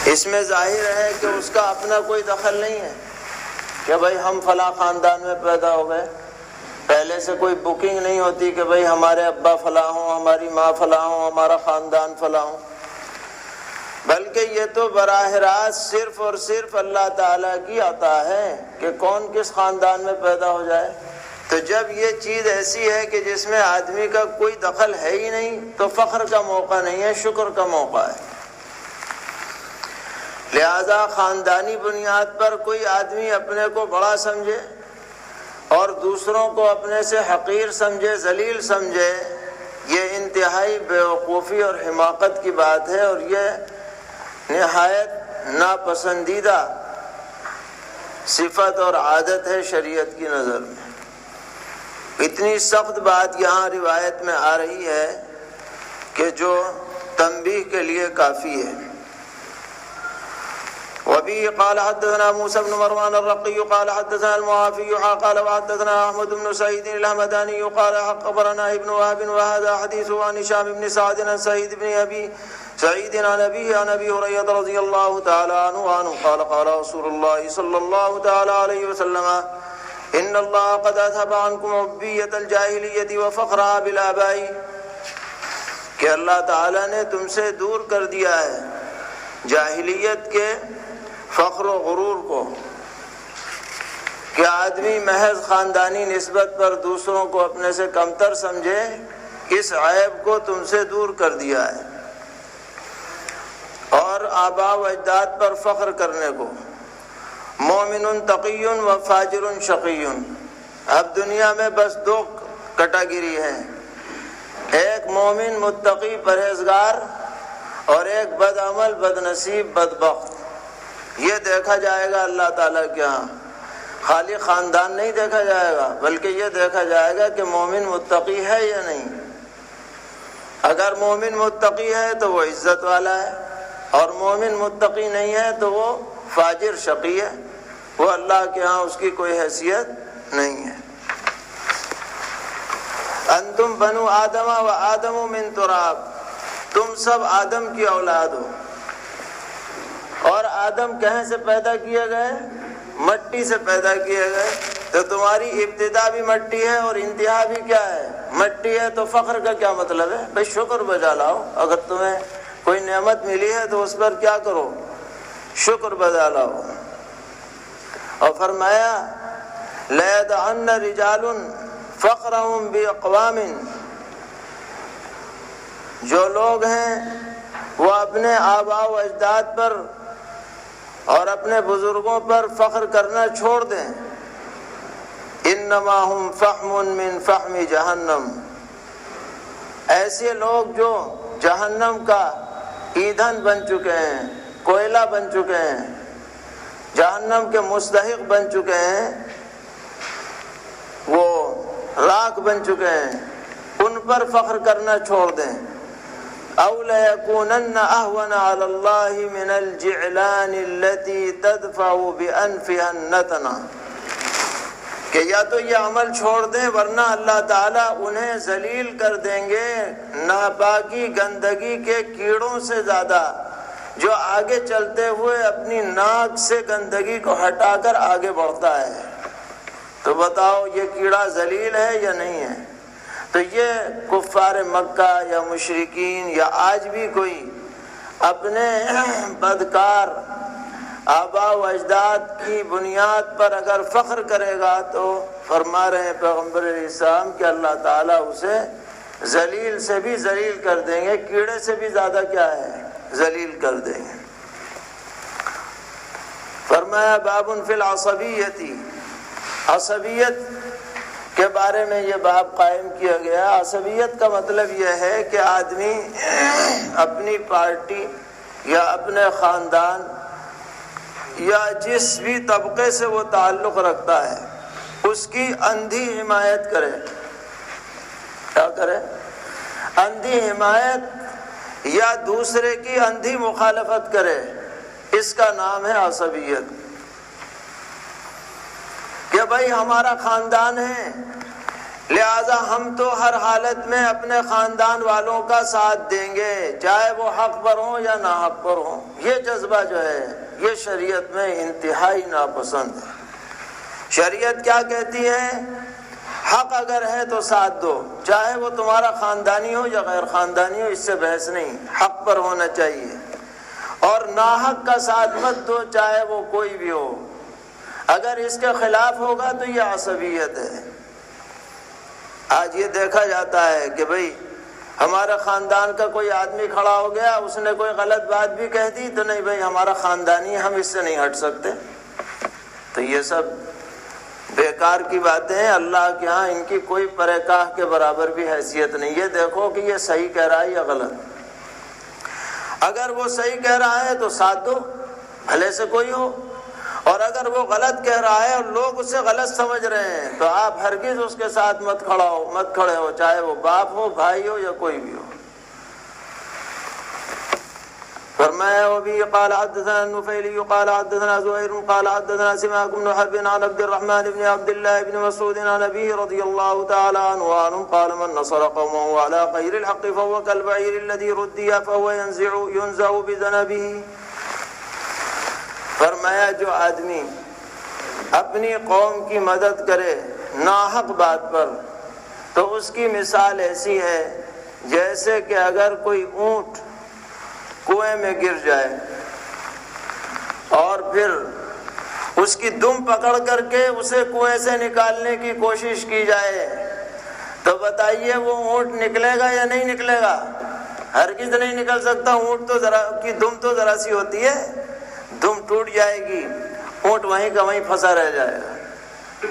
اس میں ظاہر ہے کہ اس کا اپنا کوئی دخل نہیں ہے کہ بھائی ہم فلاں خاندان میں پیدا ہو گئے، پہلے سے کوئی بکنگ نہیں ہوتی کہ بھائی ہمارے ابا فلاں ہوں، ہماری ماں فلاں ہوں، ہمارا خاندان فلاں ہوں، بلکہ یہ تو براہ راست صرف اور صرف اللہ تعالیٰ کی عطا ہے کہ کون کس خاندان میں پیدا ہو جائے۔ تو جب یہ چیز ایسی ہے کہ جس میں آدمی کا کوئی دخل ہے ہی نہیں تو فخر کا موقع نہیں ہے، شکر کا موقع ہے۔ لہذا خاندانی بنیاد پر کوئی آدمی اپنے کو بڑا سمجھے اور دوسروں کو اپنے سے حقیر سمجھے، ذلیل سمجھے، یہ انتہائی بیوقوفی اور حماقت کی بات ہے، اور یہ نہایت ناپسندیدہ صفت اور عادت ہے شریعت کی نظر میں۔ اتنی سخت بات یہاں روایت میں آ رہی ہے کہ جو تنبیہ کے لیے کافی ہے۔ وبه قال حدثنا موسى بن مروان الرقي قال حدثنا المعافي قال وحدثنا احمد بن سعيد الهمداني قال خبرنا ابن وهب وهذا حديثه عن هشام بن سعد عن سعيد بن ابي سعيد عن ابي هريره رضي الله تعالى عنه قال قال رسول الله صلى الله تعالى عليه وسلم ان الله قد اذهب عنكم عبية الجاهلية وفخرها بالآباء، کہ اللہ تعالی نے تم سے دور کر دیا ہے جاہلیت کے فخر و غرور کو، کہ آدمی محض خاندانی نسبت پر دوسروں کو اپنے سے کمتر سمجھے، اس عیب کو تم سے دور کر دیا ہے، اور آباء و اجداد پر فخر کرنے کو۔ مومن تقی و فاجر شقی، اب دنیا میں بس دو کیٹیگری ہیں، ایک مومن متقی پرہیزگار اور ایک بد عمل بد نصیب بدبخت۔ یہ دیکھا جائے گا اللہ تعالیٰ کے ہاں، خالی خاندان نہیں دیکھا جائے گا بلکہ یہ دیکھا جائے گا کہ مومن متقی ہے یا نہیں۔ اگر مومن متقی ہے تو وہ عزت والا ہے، اور مومن متقی نہیں ہے تو وہ فاجر شقی ہے، وہ اللہ کے ہاں اس کی کوئی حیثیت نہیں ہے۔ انتم بنو آدم و آدم من تراب، تم سب آدم کی اولاد ہو، اور آدم کہیں سے پیدا کیے گئے؟ مٹی سے پیدا کیے گئے، تو تمہاری ابتدا بھی مٹی ہے اور انتہا بھی کیا ہے؟ مٹی ہے۔ تو فخر کا کیا مطلب ہے؟ بھئی شکر بجا لاؤ، اگر تمہیں کوئی نعمت ملی ہے تو اس پر کیا کرو؟ شکر بجا لاؤ۔ اور فرمایا لَيَدْعَنَّ رِجَالٌ فَقْرَهُمْ بِأَقْوَامٍ، جو لوگ ہیں وہ اپنے آباء و اجداد پر اور اپنے بزرگوں پر فخر کرنا چھوڑ دیں۔ انما ہم فحم من فحم جہنم، ایسے لوگ جو جہنم کا ایندھن بن چکے ہیں، کوئلہ بن چکے ہیں، جہنم کے مستحق بن چکے ہیں، وہ راکھ بن چکے ہیں، ان پر فخر کرنا چھوڑ دیں۔ أَوْ لَيَكُونَنَّ أَهْوَنَ عَلَى اللَّهِ مِنَ الْجِعْلَانِ الَّتِي تَدْفَعُ بِأَنْفِهَا النَّتْنَ، کہ یا تو یہ عمل چھوڑ دیں ورنہ اللہ تعالیٰ انہیں ذلیل کر دیں گے ناپاکی گندگی کے کیڑوں سے زیادہ، جو آگے چلتے ہوئے اپنی ناک سے گندگی کو ہٹا کر آگے بڑھتا ہے۔ تو بتاؤ یہ کیڑا ذلیل ہے یا نہیں ہے؟ تو یہ کفار مکہ یا مشرکین یا آج بھی کوئی اپنے بدکار آباء و اجداد کی بنیاد پر اگر فخر کرے گا تو فرما رہے ہیں پیغمبر علیہ السلام کہ اللہ تعالیٰ اسے ذلیل سے بھی ذلیل کر دیں گے، کیڑے سے بھی زیادہ کیا ہے؟ ذلیل کر دیں گے۔ فرمایا باب فی العصبیت، عصبیت کے بارے میں یہ باب قائم کیا گیا۔ عصبیت کا مطلب یہ ہے کہ آدمی اپنی پارٹی یا اپنے خاندان یا جس بھی طبقے سے وہ تعلق رکھتا ہے اس کی اندھی حمایت کرے۔ کیا کرے؟ اندھی حمایت یا دوسرے کی اندھی مخالفت کرے، اس کا نام ہے عصبیت۔ کہ بھائی ہمارا خاندان ہے، لہذا ہم تو ہر حالت میں اپنے خاندان والوں کا ساتھ دیں گے، چاہے وہ حق پر ہوں یا نہ حق پر ہوں۔ یہ جذبہ جو ہے یہ شریعت میں انتہائی ناپسند ہے۔ شریعت کیا کہتی ہے؟ حق اگر ہے تو ساتھ دو، چاہے وہ تمہارا خاندانی ہو یا غیر خاندانی ہو، اس سے بحث نہیں، حق پر ہونا چاہیے۔ اور ناحق کا ساتھ مت دو، چاہے وہ کوئی بھی ہو۔ اگر اس کے خلاف ہوگا تو یہ عصبیت ہے۔ آج یہ دیکھا جاتا ہے کہ بھئی ہمارا خاندان کا کوئی آدمی کھڑا ہو گیا، اس نے کوئی غلط بات بھی کہہ دی تو نہیں بھئی ہمارا خاندانی ہے، ہم اس سے نہیں ہٹ سکتے۔ تو یہ سب بیکار کی باتیں ہیں، اللہ کے ہاں ان کی کوئی پرکاہ کے برابر بھی حیثیت نہیں۔ یہ دیکھو کہ یہ صحیح کہہ رہا ہے یا غلط۔ اگر وہ صحیح کہہ رہا ہے تو ساتھ دو، بھلے سے کوئی ہو، اور اگر وہ غلط کہہ رہا ہے اور لوگ اسے غلط سمجھ رہے ہیں تو آپ ہرگز اس کے ساتھ مت کھڑے ہو، چاہے وہ باپ ہو، بھائی ہو یا کوئی بھی ہو۔ فرمایا وبه قال حدثنا النفيلي قال حدثنا زهير قال حدثنا سماك بن حرب عن عبد الرحمن بن عبد الله بن مسعود عن أبيه رضي الله تعالى عنه قال من نصر قومه على غير الحق فهو كالبعير الذي ردي فهو ينزع بذنبه۔ فرمایا جو آدمی اپنی قوم کی مدد کرے ناحق بات پر تو اس کی مثال ایسی ہے جیسے کہ اگر کوئی اونٹ کنویں میں گر جائے اور پھر اس کی دم پکڑ کر کے اسے کنویں سے نکالنے کی کوشش کی جائے تو بتائیے وہ اونٹ نکلے گا یا نہیں نکلے گا؟ ہرگز نہیں نکل سکتا۔ اونٹ تو کی دم تو ذرا سی ہوتی ہے، دم ٹوٹ جائے گی، اونٹ وہیں کا وہیں پھنسا رہ جائے گا۔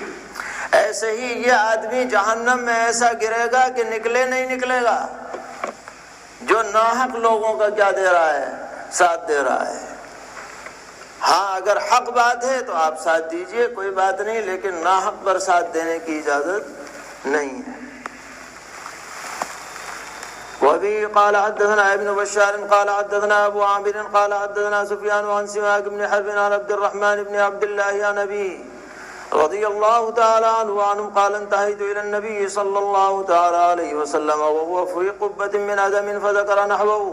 ایسے ہی یہ آدمی جہنم میں ایسا گرے گا کہ نکلے نہیں نکلے گا، جو ناحق لوگوں کا کیا دے رہا ہے؟ ساتھ دے رہا ہے۔ ہاں اگر حق بات ہے تو آپ ساتھ دیجئے، کوئی بات نہیں، لیکن ناحق پر ساتھ دینے کی اجازت نہیں ہے۔ وبه قال حدثنا ابن بشار قال حدثنا ابو عامر قال حدثنا سفيان عن سماك بن حرب عن عبد الرحمن بن عبد الله عن أبيه رضي الله تعالى عنه قال انتهيت إلى النبي صلى الله تعالى عليه وسلم وهو في قبة من أدم فذكر نحوه۔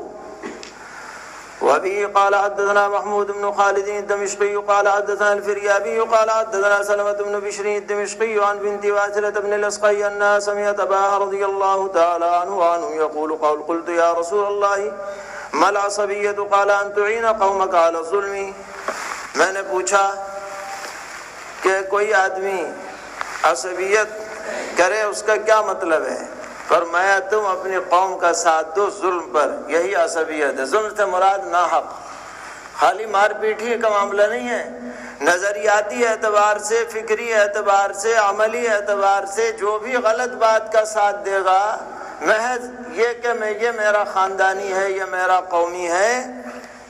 وبه قال حدثنا محمود بن خالد الدمشقي قال حدثنا الفريابي قال حدثنا سلمة بن بشر الدمشقي عن بنت واثلة بن الأسقي أنها سمعت أباها رضي الله تعالى عنه يقول قلت يا رسول الله ما العصبية قال أن تعين قومك على الظلم۔ میں نے پوچھا کہ کوئی آدمی عصبیت کرے اس کا کیا مطلب ہے؟ فرمایا تم اپنی قوم کا ساتھ دو ظلم پر، یہی عصبیت ہے۔ ظلم سے مراد ناحق، خالی مار پیٹی کا معاملہ نہیں ہے، نظریاتی اعتبار سے، فکری اعتبار سے، عملی اعتبار سے جو بھی غلط بات کا ساتھ دے گا، محض یہ کہ یہ میرا خاندانی ہے یا میرا قومی ہے،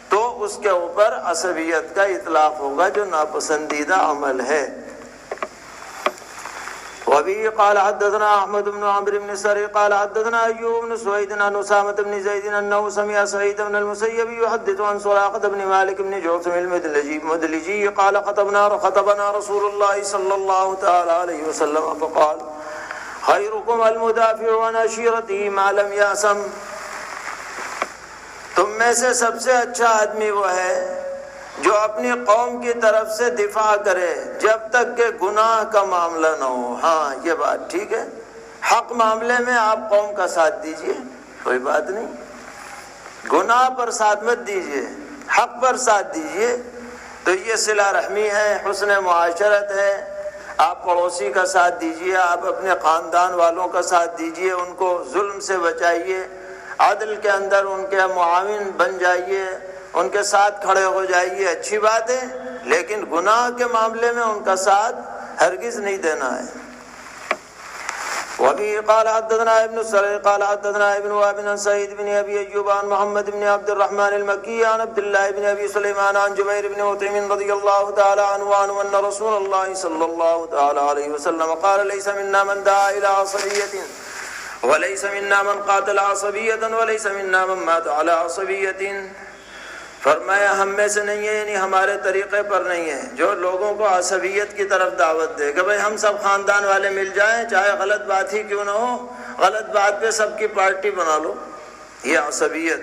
تو اس کے اوپر عصبیت کا اطلاق ہوگا جو ناپسندیدہ عمل ہے۔ وبه قال حدثنا احمد بن عمرو بن سري قال حدثنا ايوب بن سويد عن اسامه بن زيد انه سمع سعيد بن المسيب يحدث عن سراقة بن مالك بن جعثم المدلجي قال خطبنا رسول الله صلى الله تعالى عليه وسلم فقال خيركم المدافع عن عشيرته ما لم يأثم۔ تم میں سے سب سے اچھا آدمی وہ ہے جو اپنی قوم کی طرف سے دفاع کرے جب تک کہ گناہ کا معاملہ نہ ہو۔ ہاں یہ بات ٹھیک ہے، حق معاملے میں آپ قوم کا ساتھ دیجئے، کوئی بات نہیں، گناہ پر ساتھ مت دیجئے، حق پر ساتھ دیجئے۔ تو یہ صلہ رحمی ہے، حسن معاشرت ہے۔ آپ پڑوسی کا ساتھ دیجئے، آپ اپنے خاندان والوں کا ساتھ دیجئے، ان کو ظلم سے بچائیے، عدل کے اندر ان کے معاون بن جائیے، ان کے ساتھ کھڑے ہو جائیے، اچھی بات ہے، لیکن گناہ کے معاملے میں ان کا ساتھ ہرگز نہیں دینا ہے۔ وبه قال حدثنا ابن السري قال حدثنا ابن وهب عن سعيد بن ابي ايوب عن محمد بن عبد الرحمن المكي عن عبد الله بن ابي سليمان عن جبير بن مطعم رضي الله تعالى عنه ان رسول الله صلى الله تعالى عليه وسلم قال ليس منا من دعا الى عصبية وليس منا من قاتل عصبية وليس منا من مات على عصبية۔ فرمایا ہم میں سے نہیں ہے، یعنی ہمارے طریقے پر نہیں ہے، جو لوگوں کو عصبیت کی طرف دعوت دے کہ بھئی ہم سب خاندان والے مل جائیں، چاہے غلط بات ہی کیوں نہ ہو، غلط بات پہ سب کی پارٹی بنا لو، یہ عصبیت۔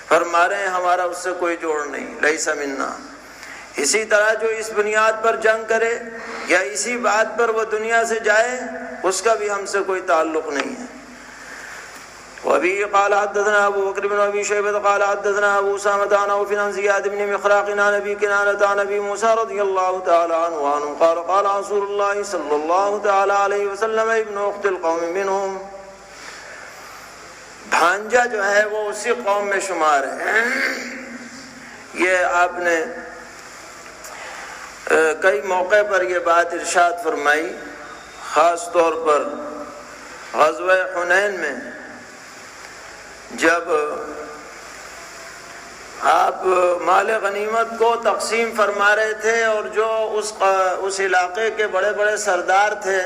فرما رہے ہیں ہمارا اس سے کوئی جوڑ نہیں، لیس منا۔ اسی طرح جو اس بنیاد پر جنگ کرے یا اسی بات پر وہ دنیا سے جائے، اس کا بھی ہم سے کوئی تعلق نہیں ہے۔ وابي قال حدثنا ابو بكر بن ابي شيبه قال حدثنا ابو اسامه عن عوف عن زياد بن مخراق عن ابي كنانه عن ابي موسى رضي الله تعالى عنه قال قال رسول الله صلى الله تعالى عليه وسلم ابن اخت القوم منهم۔ بھانجا جو ہے وہ اسی قوم میں شمار ہے۔ یہ آپ نے کئی موقع پر یہ بات ارشاد فرمائی، خاص طور پر غزوہ حنین میں جب آپ مال غنیمت کو تقسیم فرما رہے تھے، اور جو اس علاقے کے بڑے بڑے سردار تھے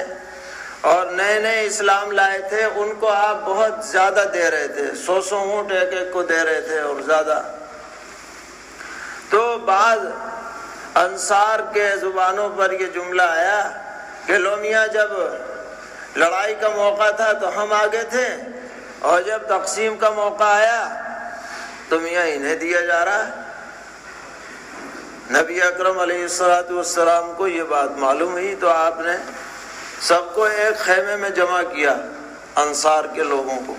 اور نئے نئے اسلام لائے تھے، ان کو آپ بہت زیادہ دے رہے تھے، 100 اونٹ ایک ایک کو دے رہے تھے اور زیادہ۔ تو بعض انصار کے زبانوں پر یہ جملہ آیا کہ لو میاں، جب لڑائی کا موقع تھا تو ہم آگے تھے، اور جب تقسیم کا موقع آیا تو میاں انہیں دیا جا رہا ہے۔ نبی اکرم علیہ السلام کو یہ بات معلوم ہوئی تو آپ نے سب کو ایک خیمے میں جمع کیا، انصار کے لوگوں کو،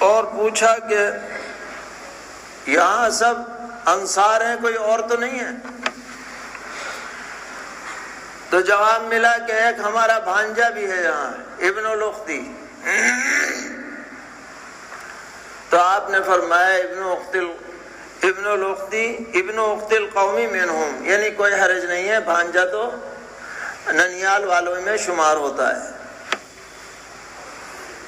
اور پوچھا کہ یہاں سب انصار ہیں، کوئی اور تو نہیں ہے؟ تو جواب ملا کہ ایک ہمارا بھانجا بھی ہے یہاں، ابن الاختی۔ تو آپ نے فرمایا ابن اخت القومی منہم، یعنی کوئی حرج نہیں ہے، بھانجا تو ننیال والوں میں شمار ہوتا ہے۔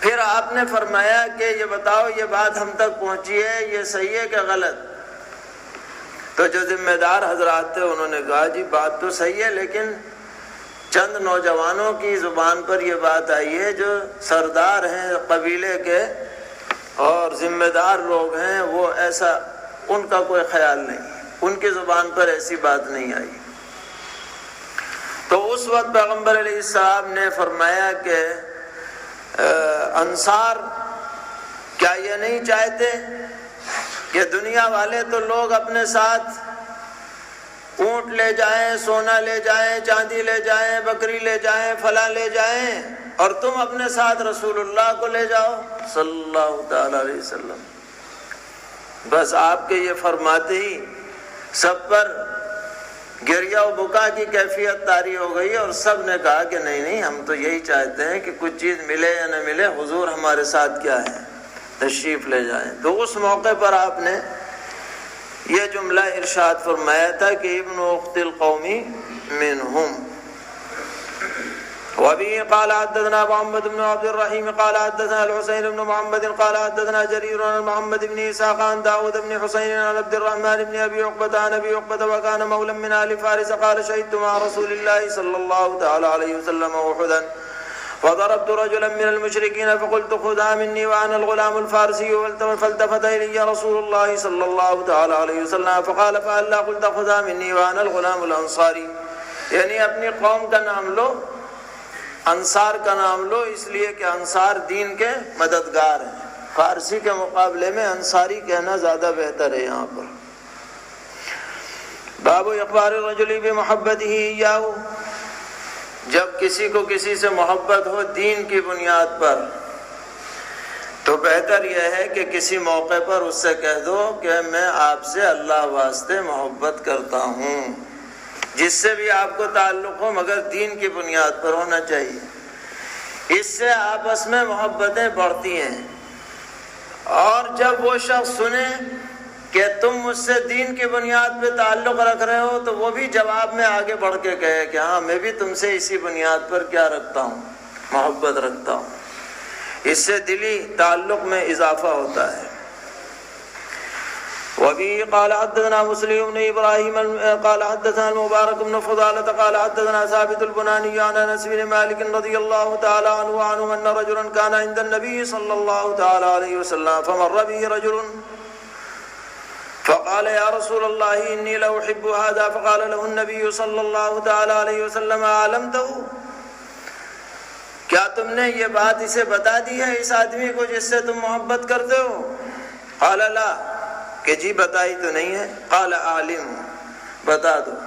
پھر آپ نے فرمایا کہ یہ بتاؤ، یہ بات ہم تک پہنچی ہے، یہ صحیح ہے کہ غلط؟ تو جو ذمہ دار حضرات تھے انہوں نے کہا جی بات تو صحیح ہے، لیکن چند نوجوانوں کی زبان پر یہ بات آئی ہے، جو سردار ہیں قبیلے کے اور ذمہ دار لوگ ہیں، وہ ایسا ان کا کوئی خیال نہیں، ان کی زبان پر ایسی بات نہیں آئی۔ تو اس وقت پیغمبر علیہ السلام نے فرمایا کہ انصار کیا یہ نہیں چاہتے کہ دنیا والے تو لوگ اپنے ساتھ اونٹ لے جائیں، سونا لے جائیں، چاندی لے جائیں، بکری لے جائیں، فلاں لے جائیں، اور تم اپنے ساتھ رسول اللہ کو لے جاؤ صلی اللہ تعالی علیہ وسلم۔ بس آپ کے یہ فرماتے ہی سب پر گریہ و بکا کی کیفیت طاری ہو گئی، اور سب نے کہا کہ نہیں نہیں، ہم تو یہی چاہتے ہیں کہ کچھ چیز ملے یا نہ ملے، حضور ہمارے ساتھ کیا ہے، تشریف لے جائیں۔ تو اس موقع پر آپ نے یہ جملہ ارشاد فرمایا تھا کہ ابن اخت القومی منہم۔ وبه قال حدثنا محمد بن عبد الرحيم قال حدثنا الحسين بن محمد قال حدثنا جرير عن محمد بن إسحاق عن داود بن حسين عن عبد الرحمن بن أبي عقبة عن أبي عقبة وكان مولا من آل فارس قال شهدت مع رسول الله صلى الله تعالى عليه وسلم أحدا فضربت رجلا من المشركين فقلت خذها مني وأنا الغلام الفارسي فالتفت إلي رسول الله صلى الله تعالى عليه وسلم فقال فهلا قلت خذها مني وأنا الغلام الأنصاري، یعنی اپنی قوم کا نام لو، انصار کا نام لو، اس لیے کہ انصار دین کے مددگار ہیں۔ فارسی کے مقابلے میں انصاری کہنا زیادہ بہتر ہے یہاں پر۔ باب اخبار الرجل بمحبته ایاہ، جب کسی کو کسی سے محبت ہو دین کی بنیاد پر تو بہتر یہ ہے کہ کسی موقع پر اس سے کہہ دو کہ میں آپ سے اللہ واسطے محبت کرتا ہوں، جس سے بھی آپ کو تعلق ہو مگر دین کی بنیاد پر ہونا چاہیے۔ اس سے آپس میں محبتیں بڑھتی ہیں، اور جب وہ شخص سنے کہ تم مجھ سے دین کی بنیاد پہ تعلق رکھ رہے ہو تو وہ بھی جواب میں آگے بڑھ کے کہے کہ ہاں میں بھی تم سے اسی بنیاد پر کیا رکھتا ہوں، محبت رکھتا ہوں۔ اس سے دلی تعلق میں اضافہ ہوتا ہے۔ وبه قال حدثنا مسلم بن ابراهيم قال حدثنا المبارك بن فضالة قال حدثنا ثابت البناني عن انس بن مالك رضي الله تعالى عنه ان رجلا كان عند النبي صلى الله تعالى عليه وسلم فمر به رجل فقال يا رسول الله إني لأحب هذا فقال له النبي صلى الله تعالى عليه وسلم علمته، کیا تم نے یہ بات اسے بتا دی ہے اس آدمی کو جس سے تم محبت کرتے ہو؟ قال لا، کہ جی بتائی تو نہیں ہے۔ قال اعلم، بتا دو۔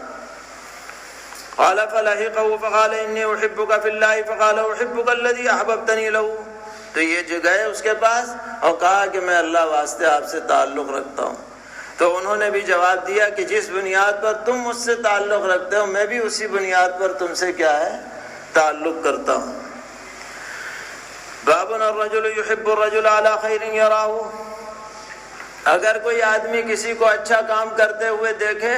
قال فلحقه فقال إني أحبك في الله فقال أحبك الذي أحببتني له، تو یہ جو گئے اس کے پاس اور کہا کہ میں اللہ واسطے آپ سے تعلق رکھتا ہوں، تو انہوں نے بھی جواب دیا کہ جس بنیاد پر تم مجھ سے تعلق رکھتے ہو میں بھی اسی بنیاد پر تم سے کیا ہے تعلق کرتا ہوں۔ باب الرجل يحب الرجل على خیر یراہ، اگر کوئی آدمی کسی کو اچھا کام کرتے ہوئے دیکھے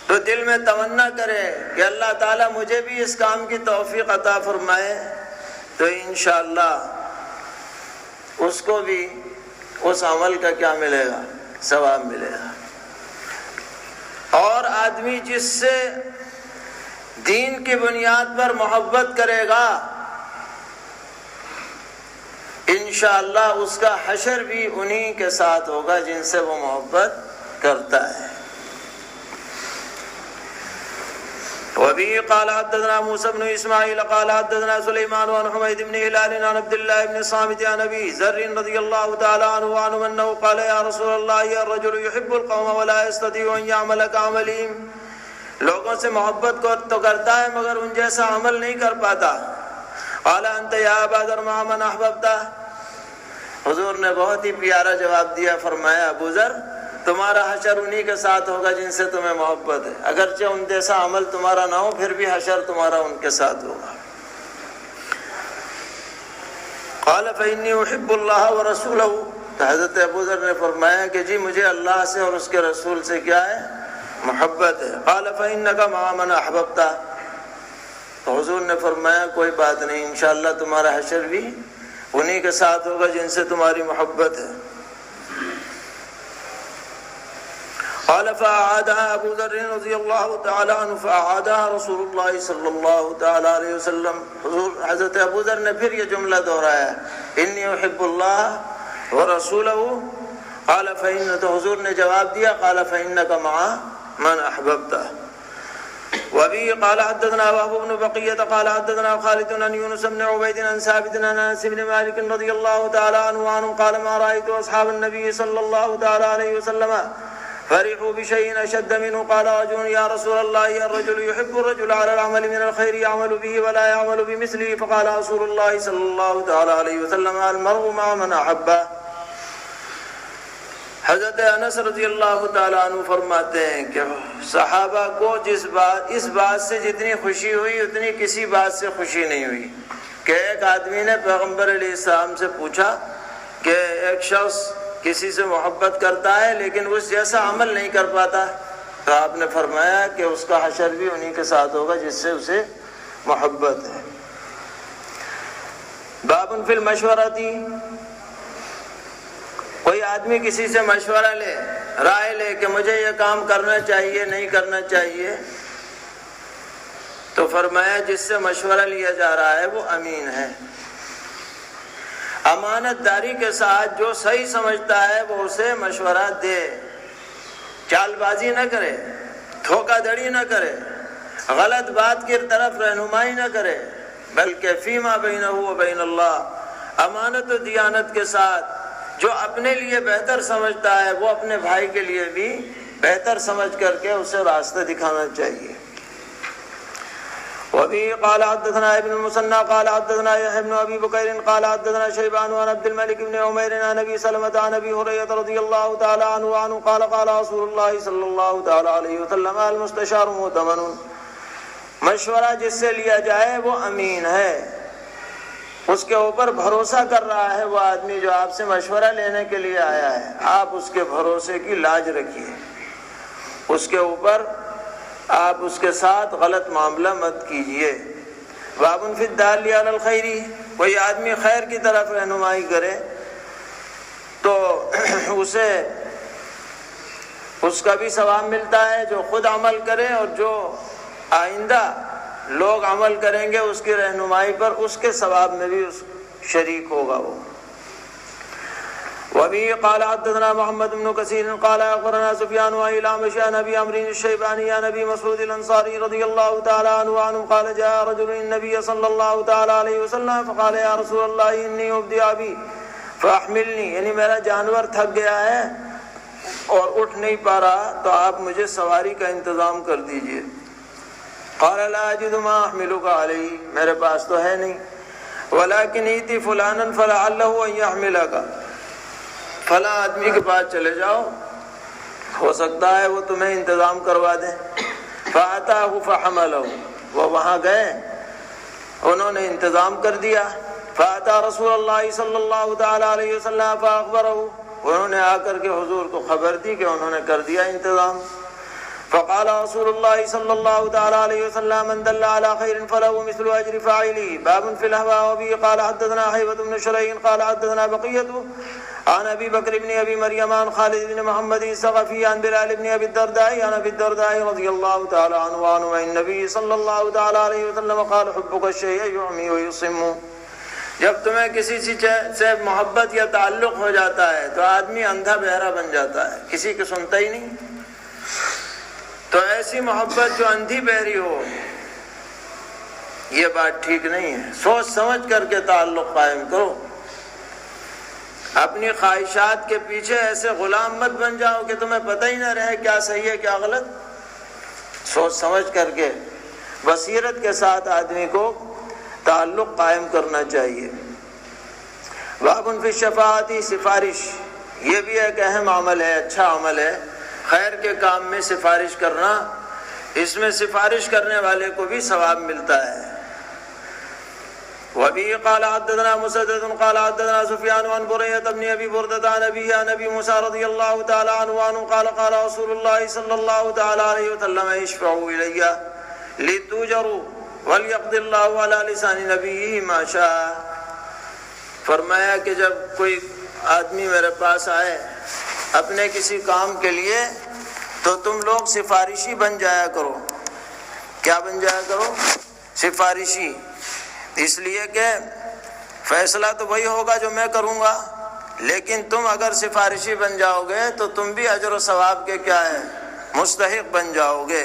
تو دل میں تمنا کرے کہ اللہ تعالیٰ مجھے بھی اس کام کی توفیق عطا فرمائے، تو انشاءاللہ اس کو بھی اس عمل کا کیا ملے گا؟ ثواب ملے گا۔ اور آدمی جس سے دین کی بنیاد پر محبت کرے گا انشاءاللہ اس کا حشر بھی انہی کے ساتھ ہوگا جن سے وہ محبت کرتا ہے۔ وبه قال حدثنا موسى بن اسماعيل قال حدثنا سليمان عن حميد بن هلال عن عبد الله بن الصامت عن ابي ذر رضي الله تعالى عنه انه قال يا رسول الله الرجل يحب القوم ولا يستطيع ان يعمل كعملهم، لوگوں سے محبت کو تو کرتا ہے مگر ان جیسا عمل نہیں کر پاتا۔ قال انت يا ابا ذر مع من احببت، حضور نے بہت ہی پیارا جواب دیا، فرمایا ابو ذر تمہارا حشر انہی کے ساتھ ہوگا جن سے تمہیں محبت ہے، اگرچہ ان جیسا عمل تمہارا نہ ہو پھر بھی حشر تمہارا ان کے ساتھ ہوگا۔ قال فإني أحب الله ورسوله، تو حضرت ابو ذر نے فرمایا کہ جی مجھے اللہ سے اور اس کے رسول سے کیا ہے؟ محبت ہے۔ قال فإنك مع من أحببت، تو حضور نے فرمایا کوئی بات نہیں، انشاءاللہ تمہارا حشر بھی انہی کے ساتھ ہوگا جن سے تمہاری محبت ہے۔ قال فأعادها أبو ذر رضي الله تعالى عنه فأعادها رسول الله صلى الله تعالى عليه وسلم، حضرت ابو ذر نے پھر یہ جملہ دہرایا، إني أحب الله ورسوله، قال فإن، تو حضور نے جواب دیا قال فإنك مع من أحببته۔ وبه قال حدثنا وهب بن بقية قال حدثنا خالد عن يونس بن عبيد عن ثابت عن أنس بن مالك رضي الله تعالى عنه قال ما رأيت أصحاب النبي صلى الله تعالى عليه وسلم فرحوا بشيء أشد منه، قال رجل يا رسول الله الرجل يحب الرجل على العمل من الخير يعمل به ولا يعمل بمثله، فقال رسول الله صلى الله تعالى عليه وسلم المرء مع من أحبه۔ حضرت انس رضی اللہ تعالیٰ عنہ فرماتے ہیں کہ صحابہ کو اس بات سے جتنی خوشی ہوئی اتنی کسی بات سے خوشی نہیں ہوئی کہ ایک آدمی نے پیغمبر علیہ السلام سے پوچھا کہ ایک شخص کسی سے محبت کرتا ہے لیکن اس جیسا عمل نہیں کر پاتا، تو آپ نے فرمایا کہ اس کا حشر بھی انہی کے ساتھ ہوگا جس سے اسے محبت ہے۔ باب فی المشورتی، کوئی آدمی کسی سے مشورہ لے، رائے لے کہ مجھے یہ کام کرنا چاہیے نہیں کرنا چاہیے، تو فرمایا جس سے مشورہ لیا جا رہا ہے وہ امین ہے، امانت داری کے ساتھ جو صحیح سمجھتا ہے وہ اسے مشورہ دے، چال بازی نہ کرے، دھوکہ دھڑی نہ کرے، غلط بات کی طرف رہنمائی نہ کرے، بلکہ فیما بینہ و بین اللہ، امانت و دیانت کے ساتھ جو اپنے لیے بہتر سمجھتا ہے وہ اپنے بھائی کے لیے بھی بہتر سمجھ کر کے اسے راستہ دکھانا چاہیے۔ وبه قال حدثنا ابن المثنى قال حدثنا يحيى بن ابي بكير قال حدثنا شيبان عن عبد الملك بن عمير عن ابي سلمة عن ابي هريرة رضي الله تعالى عنه قال قال رسول الله صلى الله تعالى عليه وسلم المستشار مؤتمن، مشورہ جس سے لیا جائے وہ امین ہے، اس کے اوپر بھروسہ کر رہا ہے وہ آدمی جو آپ سے مشورہ لینے کے لیے آیا ہے، آپ اس کے بھروسے کی لاج رکھیے، اس کے اوپر آپ اس کے ساتھ غلط معاملہ مت کیجیے۔ باب فی الدال علی الخیر، کوئی آدمی خیر کی طرف رہنمائی کرے تو اسے اس کا بھی ثواب ملتا ہے جو خود عمل کرے، اور جو آئندہ لوگ عمل کریں گے اس کی رہنمائی پر اس کے ثواب میں بھی شریک ہوگا وہ۔ وبه قال حدثنا محمد بن كثير قال أخبرنا سفيان عن الأعمش عن أبي عمرو الشيباني عن أبي مسعود الأنصاري رضي الله تعالى عنه قال جاء رجل النبي صلى الله تعالى عليه وسلم فقال يا رسول الله إني أبدي أبي فأحملني، یعنی میرا جانور تھک گیا ہے اور اٹھ نہیں پا رہا تو آپ مجھے سواری کا انتظام کر دیجئے۔ قال لا أجد ما أحملك عليه، میرے پاس تو ہے نہیں، ولكن ائت فلانا فلعله أن يحملك، فلاں آدمی کے پاس چلے جاؤ، ہو سکتا ہے وہ تمہیں انتظام کروا دیں۔ فأتاه فحمله، وہ وہاں گئے، انہوں نے انتظام کر دیا۔ فأتى رسول اللہ صلی اللہ تعالی علیہ وسلم فأخبره، انہوں نے آ کر کے حضور کو خبر دی کہ انہوں نے کر دیا انتظام۔ فقال رسول اللہ صلی اللہ تعالی علیہ وسلم من دل على خیر فله مثل اجر فاعله، باب في الهواء۔ وبه قال حدثنا حيوة بن شريح قال حدثنا بقية عن ابي بكر بن ابي مريم عن خالد بن محمد الثقفي عن بلال بن ابي الدرداء عن ابي الدرداء رضي الله تعالى عنه وعن النبي صلى الله تعالى عليه وسلم قال حبك الشيء يعمي ويصم، جب تمہیں کسی چیز سے محبت یا تعلق ہو جاتا ہے تو آدمی اندھا بہرا بن جاتا ہے، کسی کی سنتا ہی نہیں۔ تو ایسی محبت جو اندھی بہری ہو، یہ بات ٹھیک نہیں ہے۔ سوچ سمجھ کر کے تعلق قائم کرو، اپنی خواہشات کے پیچھے ایسے غلام مت بن جاؤ کہ تمہیں پتہ ہی نہ رہے کیا صحیح ہے کیا غلط۔ سوچ سمجھ کر کے بصیرت کے ساتھ آدمی کو تعلق قائم کرنا چاہیے۔ باب فی الشفاعۃ، سفارش، یہ بھی ایک اہم عمل ہے، اچھا عمل ہے، خیر کے کام میں سفارش کرنا، اس میں سفارش کرنے والے کو بھی ثواب ملتا ہے۔ وبه قال حدثنا مسدد قال حدثنا سفيان عن بريدة بن ابي بردة عن ابي عن ابي موسى رضي الله تعالى عنه قال قال رسول الله صلى الله تعالى عليه وسلم اشفعوا الي لتوجروا وليقضي الله على لسان نبيه ما شاء، فرمایا کہ جب کوئی آدمی میرے پاس آئے اپنے کسی کام کے لیے تو تم لوگ سفارشی بن جایا کرو۔ کیا بن جایا کرو؟ سفارشی، اس لیے کہ فیصلہ تو وہی ہوگا جو میں کروں گا، لیکن تم اگر سفارشی بن جاؤ گے تو تم بھی اجر و ثواب کے کیا ہے؟ مستحق بن جاؤ گے۔